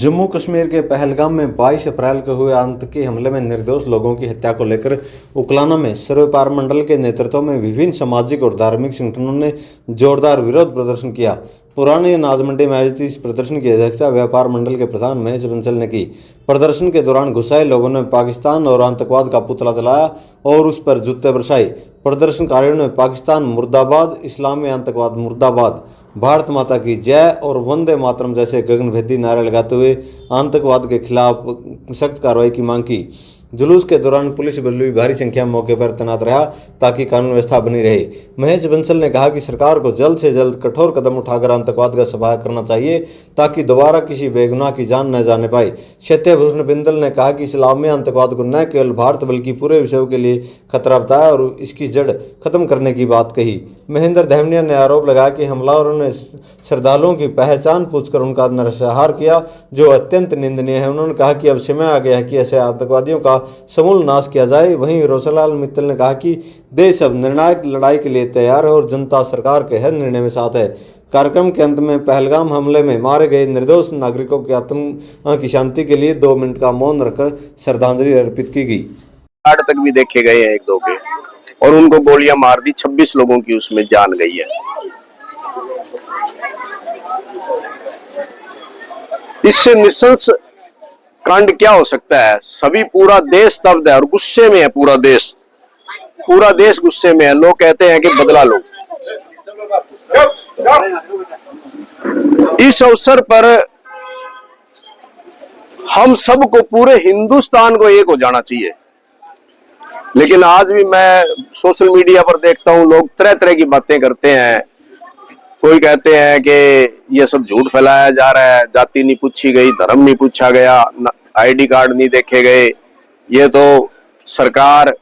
जम्मू कश्मीर के पहलगाम में 22 अप्रैल को हुए आतंकी हमले में निर्दोष लोगों की हत्या को लेकर उकलाना में सर्वव्यापार मंडल के नेतृत्व में विभिन्न सामाजिक और धार्मिक संगठनों ने जोरदार विरोध प्रदर्शन किया। पुरानी अनाज मंडी में आयोजित इस प्रदर्शन की अध्यक्षता व्यापार मंडल के प्रधान महेश बंसल ने की। प्रदर्शन के दौरान गुस्साए लोगों ने पाकिस्तान और आतंकवाद का पुतला जलाया और उस पर जूते बरसाए। प्रदर्शनकारियों ने पाकिस्तान मुर्दाबाद, इस्लामी आतंकवाद मुर्दाबाद, भारत माता की जय और वंदे मातरम जैसे गगनभेदी नारे लगाते हुए आतंकवाद के खिलाफ सख्त कार्रवाई की मांग की। जुलूस के दौरान पुलिस बल भी भारी संख्या में मौके पर तैनात रहा ताकि कानून व्यवस्था बनी रहे। महेश बंसल ने कहा कि सरकार को जल्द से जल्द कठोर कदम उठाकर आतंकवाद का सफाया करना चाहिए ताकि दोबारा किसी बेगुनाह की जान न जाने पाए। सत्यभूषण बिंदल ने कहा कि इस्लामी आतंकवाद को न केवल भारत बल्कि पूरे विश्व के लिए खतरा बताया और इसकी जड़ खत्म करने की बात कही। महेंद्र धैमनिया ने आरोप लगाया कि हमलावरों ने श्रद्धालुओं की पहचान पूछकर उनका नरसंहार किया, जो अत्यंत निंदनीय है। उन्होंने कहा कि अब समय आ गया है कि ऐसे आतंकवादियों का समूल नाश किया जाए। वहीं रोशनलाल मित्तल ने कहा कि देश अब निर्णायक लड़ाई के लिए तैयार है और जनता सरकार के हर निर्णय में साथ है। कार्यक्रम के अंत में पहलगाम हमले में मारे गए निर्दोष नागरिकों के आत्मा की शांति के लिए 2 मिनट का मौन रखकर श्रद्धांजलि अर्पित की गई। 8 तक भी देखे गए हैं 1-2 के, और उनको गोलियां मार दी। 26 लोगों की उसमें जान गई है। इससे निशंस कांड क्या हो सकता है? सभी पूरा देश स्तब्ध है और गुस्से में है। पूरा देश गुस्से में है। लोग कहते हैं कि बदला लो। इस अवसर पर हम सबको, पूरे हिंदुस्तान को एक हो जाना चाहिए। लेकिन आज भी मैं सोशल मीडिया पर देखता हूं, लोग तरह तरह की बातें करते हैं। कोई कहते हैं कि ये सब झूठ फैलाया जा रहा है, जाति नहीं पूछी गई, धर्म नहीं पूछा गया, आईडी कार्ड नहीं देखे गए, ये तो सरकार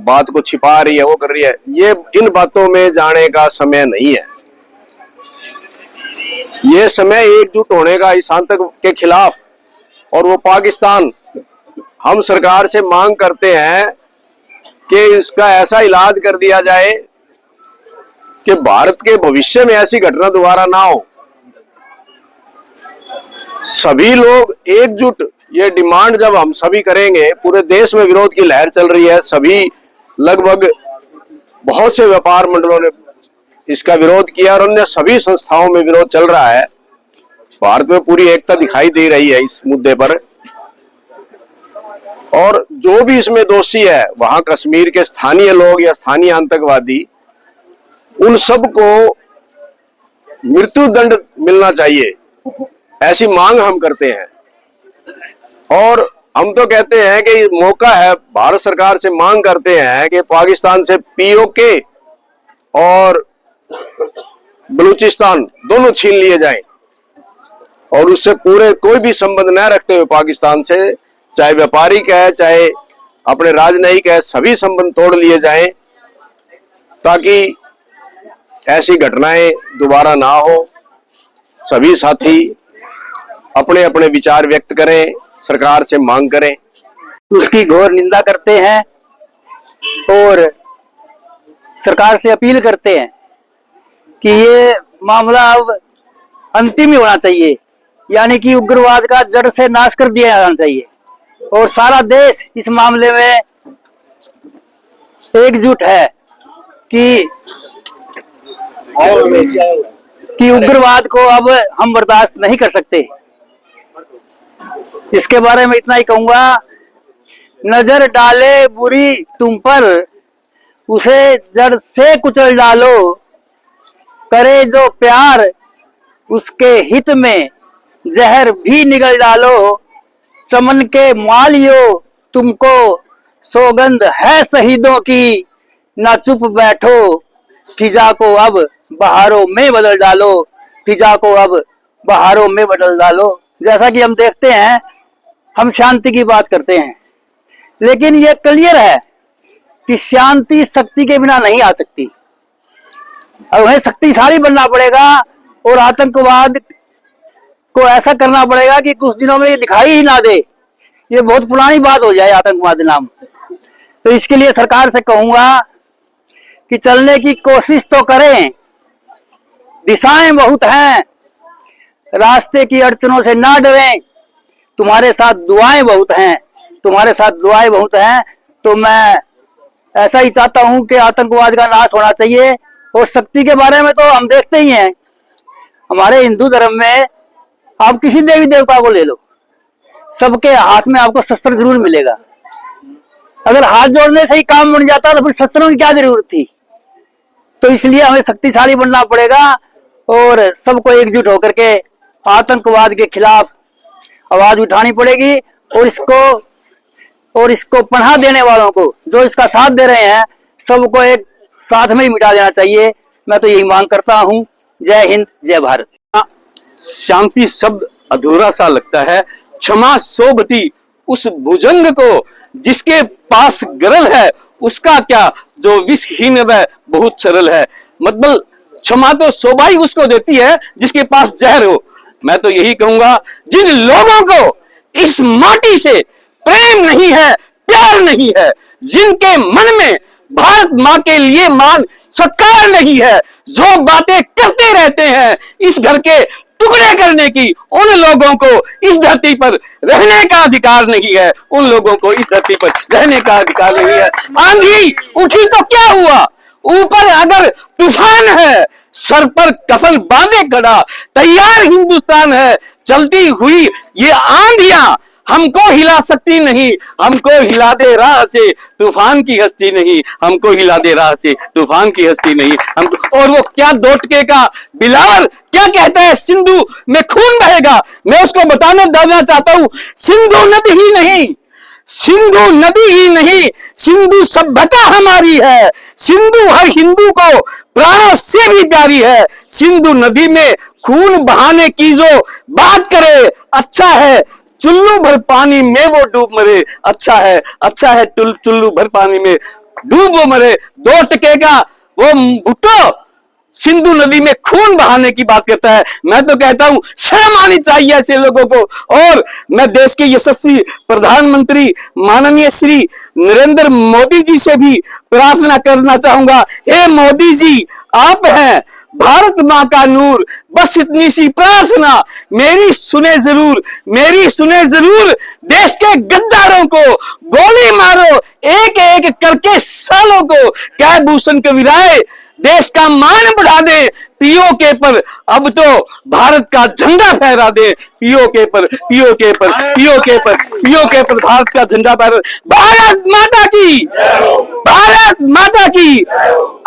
बात को छिपा रही है, वो कर रही है। ये इन बातों में जाने का समय नहीं है। ये समय एकजुट होने का इस आतंक के खिलाफ, और वो पाकिस्तान। हम सरकार से मांग करते हैं कि इसका ऐसा इलाज कर दिया जाए कि भारत के भविष्य में ऐसी घटना दोबारा ना हो। सभी लोग एकजुट, ये डिमांड जब हम सभी करेंगे, पूरे देश में विरोध की लहर चल रही है। सभी लगभग बहुत से व्यापार मंडलों ने इसका विरोध किया और अन्य सभी संस्थाओं में विरोध चल रहा है। भारत में पूरी एकता दिखाई दे रही है इस मुद्दे पर। और जो भी इसमें दोषी है, वहां कश्मीर के स्थानीय लोग या स्थानीय आतंकवादी, उन सबको मृत्यु दंड मिलना चाहिए, ऐसी मांग हम करते हैं। और हम तो कहते हैं कि मौका है, भारत सरकार से मांग करते हैं कि पाकिस्तान से पीओके और बलूचिस्तान दोनों छीन लिए जाएं और उससे पूरे कोई भी संबंध न रखते हुए पाकिस्तान से, चाहे व्यापारिक है चाहे अपने राजनयिक है, सभी संबंध तोड़ लिए जाएं ताकि ऐसी घटनाएं दोबारा ना हो। सभी साथी अपने अपने विचार व्यक्त करें, सरकार से मांग करें। उसकी घोर निंदा करते हैं और सरकार से अपील करते हैं कि ये मामला अब अंतिम ही होना चाहिए, यानी कि उग्रवाद का जड़ से नाश कर दिया जाना चाहिए और सारा देश इस मामले में एकजुट है कि उग्रवाद को अब हम बर्दाश्त नहीं कर सकते। इसके बारे में इतना ही कहूंगा, नजर डाले बुरी तुम पर, उसे जड़ से कुचल डालो, करे जो प्यार उसके हित में जहर भी निगल डालो। चमन के मालियो तुमको सौगंध है शहीदों की, ना चुप बैठो फिजा को अब बहारों में बदल डालो, फिजा को अब बहारों में बदल डालो। जैसा कि हम देखते हैं, हम शांति की बात करते हैं, लेकिन यह क्लियर है कि शांति शक्ति के बिना नहीं आ सकती। अब हमें शक्तिशाली बनना पड़ेगा और आतंकवाद को ऐसा करना पड़ेगा कि कुछ दिनों में ये दिखाई ही ना दे, ये बहुत पुरानी बात हो जाए आतंकवाद नाम। तो इसके लिए सरकार से कहूंगा कि चलने की कोशिश तो करें, दिशाएं बहुत हैं, रास्ते की अड़चनों से ना डरें, तुम्हारे साथ दुआएं बहुत हैं, तुम्हारे साथ दुआएं बहुत हैं। तो मैं ऐसा ही चाहता हूं कि आतंकवाद का नाश होना चाहिए। और शक्ति के बारे में तो हम देखते ही हैं, हमारे हिंदू धर्म में आप किसी देवी देवता को ले लो, सबके हाथ में आपको शस्त्र जरूर मिलेगा। अगर हाथ जोड़ने से ही काम बन जाता तो फिर शस्त्रों की क्या जरूरत थी। तो इसलिए हमें शक्तिशाली बनना पड़ेगा और सबको एकजुट होकर के आतंकवाद के खिलाफ आवाज उठानी पड़ेगी। और इसको पनाह देने वालों को, जो इसका साथ दे रहे हैं, सबको एक साथ में ही मिटा देना चाहिए। मैं तो यही मांग करता हूं। जय हिंद, जय भारत। शांति शब्द अधूरा सा लगता है। क्षमा सोबती उस भुजंग को जिसके पास गरल है, उसका क्या जो विषहीन वह बहुत सरल है। मतलब क्षमा तो शोभा ही उसको देती है जिसके पास जहर हो। मैं तो यही कहूंगा, जिन लोगों को इस माटी से प्रेम नहीं है, प्यार नहीं है, जिनके मन में भारत माँ के लिए मान सत्कार नहीं है, जो बातें करते रहते हैं इस घर के टुकड़े करने की, उन लोगों को इस धरती पर रहने का अधिकार नहीं है। उन लोगों को इस धरती पर रहने का अधिकार नहीं है। आंधी उठी तो क्या हुआ, ऊपर अगर तूफान है, सर पर कफन बांधे खड़ा तैयार हिंदुस्तान है। चलती हुई ये आंधियां हमको हिला सकती नहीं, हमको हिला दे राह से तूफान की हस्ती नहीं, हमको हिला दे राह से तूफान की हस्ती नहीं हमको। और वो क्या दो टके का बिलावल क्या कहता है, सिंधु में खून बहेगा। मैं उसको बताने देना चाहता हूं, सिंधु नदी ही नहीं, सिंधु नदी ही नहीं, सिंधु सभ्यता हमारी है। सिंधु हर हिंदू को प्राणों से भी प्यारी है। सिंधु नदी में खून बहाने की जो बात करे, अच्छा है चुल्लू भर पानी में वो डूब मरे। अच्छा है चुल्लू भर पानी में डूब वो मरे। दो टके का वो भुट्टो सिंधु नदी में खून बहाने की बात करता है। मैं तो कहता हूं शर्म आनी चाहिए ऐसे लोगों को। और मैं देश के यशस्वी प्रधानमंत्री माननीय श्री नरेंद्र मोदी जी से भी प्रार्थना करना चाहूंगा, हे मोदी जी, आप हैं भारत माँ का नूर, बस इतनी सी प्रार्थना मेरी सुने जरूर, मेरी सुने जरूर। देश के गद्दारों को गोली मारो एक एक करके सालों को, क्या भूषण कविराय देश का मान बढ़ा दे पीओके पर, अब तो भारत का झंडा फहरा दे पीओके पर, पीओके पर, पीओके पर, पीओके पर भारत का झंडा फहरा। भारत माता की, भारत माता की।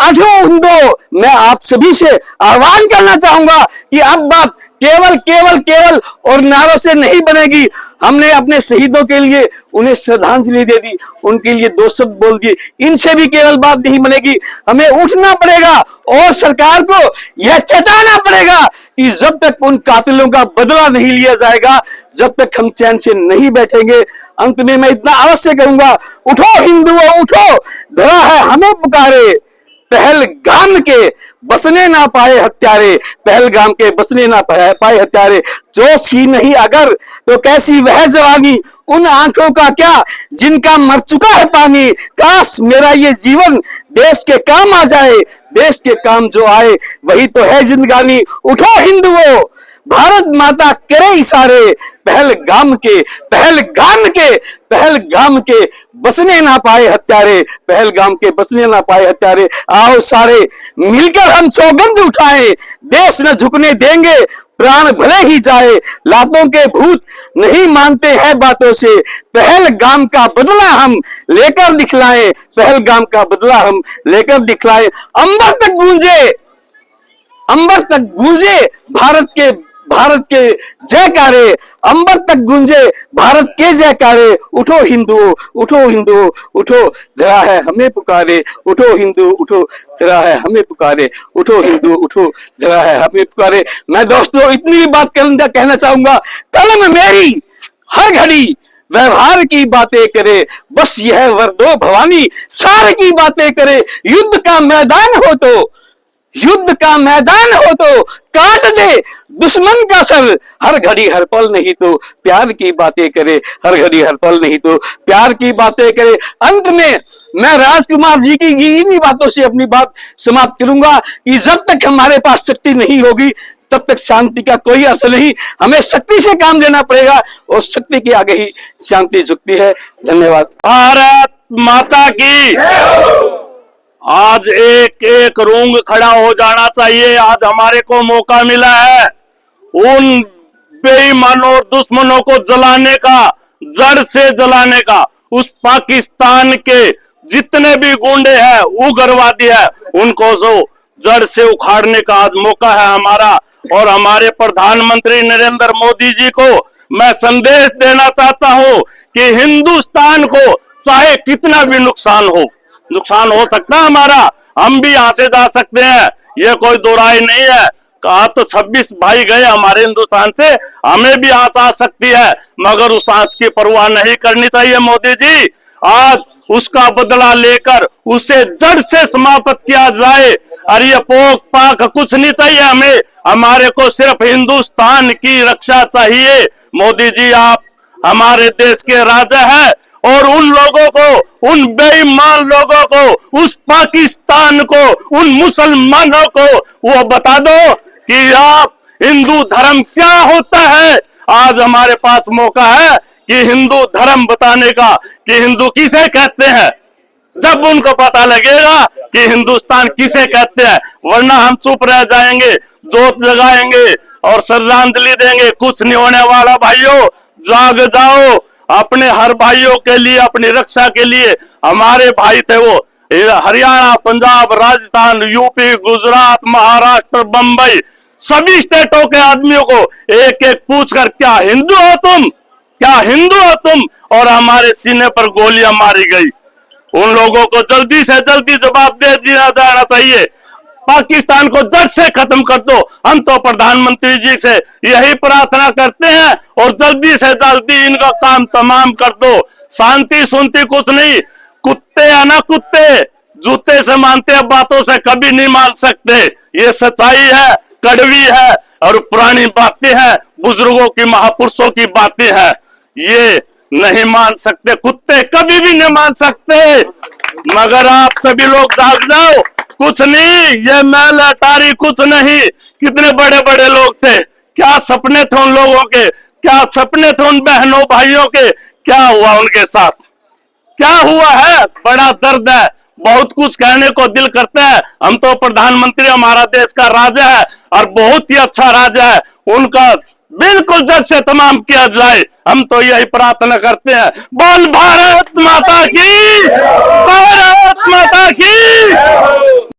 अधो हिंदो, मैं आप सभी से आह्वान करना चाहूंगा कि अब बात केवल केवल केवल और नारों से नहीं बनेगी। हमने अपने शहीदों के लिए उन्हें श्रद्धांजलि दे दी, उनके लिए दो शब्द बोल दिए, इनसे भी केवल बात नहीं बनेगी। हमें उठना पड़ेगा और सरकार को यह चेताना पड़ेगा कि जब तक उन कातिलों का बदला नहीं लिया जाएगा, जब तक हम चैन से नहीं बैठेंगे। अंत में मैं इतना अवश्य कहूंगा, उठो हिंदुओं उठो, धरा है हमें पुकारे, पहलगाम के बसने ना पाए हत्यारे, पहलगाम के बसने ना पाए हत्यारे। जोश ही नहीं अगर तो कैसी वह जवानी, उन आंखों का क्या जिनका मर चुका है पानी। काश मेरा ये जीवन देश के काम आ जाए, देश के काम जो आए वही तो है जिंदगानी। उठो हिंदुओं, भारत माता करे इशारे, पहलगाम के, पहलगाम के, पहलगाम के बसने ना पाए हत्यारे, पहलगाम के बसने ना पाए हत्यारे। आओ सारे मिलकर हम सौगंध उठाएं, देश न झुकने देंगे प्राण भले ही जाए। लातों के भूत नहीं मानते हैं बातों से, पहलगाम का बदला हम लेकर दिखलाएं, पहलगाम का बदला हम लेकर दिखलाएं। अंबर तक गूंजे, अंबर तक गूंजे भारत के जयकारे, अंबर तक गूंजे भारत के जयकारे। उठो हिंदुओं, उठो हिंदुओं, उठो जरा है हमें पुकारे, उठो हिंदू उठो जरा है हमें पुकारे, उठो हिंदू उठो जरा है हमें पुकारे। मैं दोस्तों इतनी बात कहना चाहूंगा, कलम मेरी हर घड़ी व्यवहार की बातें करे, बस यह वर दो भवानी सार की बातें करे। युद्ध का मैदान हो तो, युद्ध का मैदान हो तो काट दे दुश्मन का सर, हर घड़ी हर पल नहीं तो प्यार की बातें करे, हर घड़ी हर पल नहीं तो प्यार की बातें करे। अंत में मैं राजकुमार जी की इन्हीं बातों से अपनी बात समाप्त करूंगा कि जब तक हमारे पास शक्ति नहीं होगी तब तक शांति का कोई अर्थ नहीं। हमें शक्ति से काम लेना पड़ेगा और शक्ति के आगे ही शांति झुकती है। धन्यवाद। भारत माता की। आज एक एक रूंग खड़ा हो जाना चाहिए। आज हमारे को मौका मिला है उन बेईमानों और दुश्मनों को जलाने का, जड़ से जलाने का। उस पाकिस्तान के जितने भी गुंडे हैं, उग्रवादी है, उनको जो जड़ से उखाड़ने का आज मौका है हमारा। और हमारे प्रधानमंत्री नरेंद्र मोदी जी को मैं संदेश देना चाहता हूं कि हिंदुस्तान को चाहे कितना भी नुकसान हो सकता है हमारा, हम भी यहां से जा सकते हैं, ये कोई दो राय नहीं है। कहा तो 26 भाई गए हमारे हिंदुस्तान से, हमें भी आंच आ सकती है, मगर उस आंच की परवाह नहीं करनी चाहिए मोदी जी। आज उसका बदला लेकर उसे जड़ से समाप्त किया जाए। और ये पोक पाक कुछ नहीं चाहिए हमें, हमारे को सिर्फ हिंदुस्तान की रक्षा चाहिए। मोदी जी आप हमारे देश के राजा हैं और उन लोगों को, उन बेईमान लोगों को, उस पाकिस्तान को, उन मुसलमानों को वो बता दो कि आप हिंदू धर्म क्या होता है। आज हमारे पास मौका है कि हिंदू धर्म बताने का, कि हिंदू किसे कहते हैं। जब उनको पता लगेगा कि हिंदुस्तान किसे कहते हैं, वरना हम चुप रह जाएंगे, जोत जगाएंगे और श्रद्धांजलि देंगे, कुछ नहीं होने वाला। भाइयों जाग जाओ, अपने हर भाइयों के लिए, अपनी रक्षा के लिए। हमारे भाई थे वो हरियाणा, पंजाब, राजस्थान, यूपी, गुजरात, महाराष्ट्र, बंबई, सभी स्टेटों के आदमियों को एक एक पूछकर क्या हिंदू हो तुम, क्या हिंदू हो तुम, और हमारे सीने पर गोलियां मारी गई। उन लोगों को जल्दी से जल्दी जवाब दे दिया जाना चाहिए। पाकिस्तान को जड़ से खत्म कर दो। हम तो प्रधानमंत्री जी से यही प्रार्थना करते हैं और जल्दी से जल्दी इनका काम तमाम कर दो। शांति सुनती कुछ नहीं, कुत्ते है ना कुत्ते, जूते से मानते हैं, बातों से कभी नहीं मान सकते। ये सच्चाई है, कड़वी है और पुरानी बातें हैं, बुजुर्गों की, महापुरुषों की बातें हैं। ये नहीं मान सकते, कुत्ते कभी भी नहीं मान सकते। मगर आप सभी लोग जाग जाओ, कुछ नहीं, ये मैल अटारी कुछ नहीं। कितने बड़े बड़े लोग थे, क्या सपने थे उन लोगों के, क्या सपने थे उन बहनों भाइयों के, क्या हुआ उनके साथ, क्या हुआ है। बड़ा दर्द है, बहुत कुछ कहने को दिल करता है। हम तो प्रधानमंत्री, हमारा देश का राजा है और बहुत ही अच्छा राजा है, उनका बिल्कुल जड़ से तमाम किया जाए। हम तो यही प्रार्थना करते हैं। बोल भारत माता की, भारत माता की।